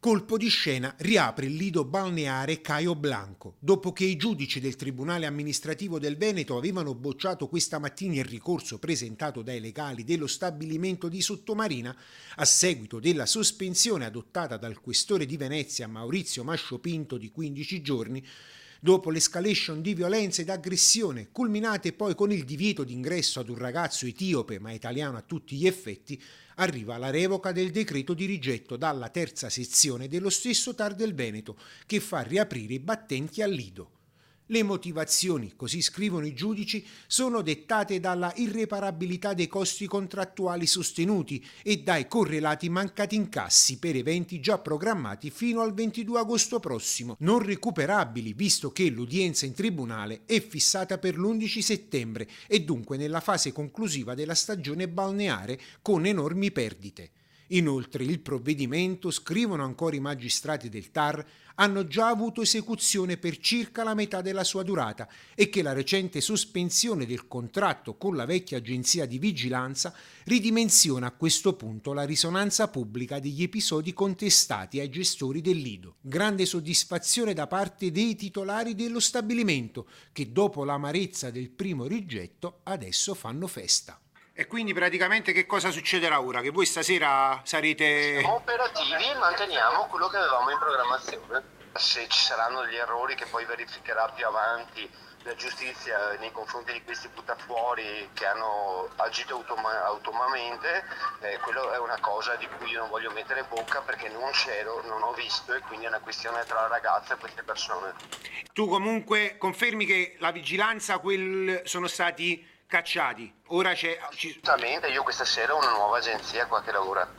Colpo di scena, riapre il lido balneare Caio Blanco. Dopo che i giudici del Tribunale amministrativo del Veneto avevano bocciato questa mattina il ricorso presentato dai legali dello stabilimento di Sottomarina, a seguito della sospensione adottata dal questore di Venezia Maurizio Masciopinto di 15 giorni, dopo l'escalation di violenza ed aggressione, culminate poi con il divieto d'ingresso ad un ragazzo etiope ma italiano a tutti gli effetti, arriva la revoca del decreto di rigetto dalla terza sezione dello stesso TAR del Veneto, che fa riaprire i battenti al Lido. Le motivazioni, così scrivono i giudici, sono dettate dalla irreparabilità dei costi contrattuali sostenuti e dai correlati mancati incassi per eventi già programmati fino al 22 agosto prossimo, non recuperabili visto che l'udienza in tribunale è fissata per l'11 settembre e dunque nella fase conclusiva della stagione balneare con enormi perdite. Inoltre il provvedimento, scrivono ancora i magistrati del TAR, hanno già avuto esecuzione per circa la metà della sua durata e che la recente sospensione del contratto con la vecchia agenzia di vigilanza ridimensiona a questo punto la risonanza pubblica degli episodi contestati ai gestori del Lido. Grande soddisfazione da parte dei titolari dello stabilimento che dopo l'amarezza del primo rigetto adesso fanno festa. E quindi praticamente che cosa succederà ora? Che voi stasera sarete... Siamo operativi e manteniamo quello che avevamo in programmazione. Se ci saranno degli errori che poi verificherà più avanti la giustizia nei confronti di questi buttafuori che hanno agito autonomamente, quello è una cosa di cui io non voglio mettere bocca perché non c'ero, non ho visto e quindi è una questione tra la ragazza e queste persone. Tu comunque confermi che la vigilanza sono stati cacciati. Ora c'è... Assolutamente, io questa sera ho una nuova agenzia qua che lavora.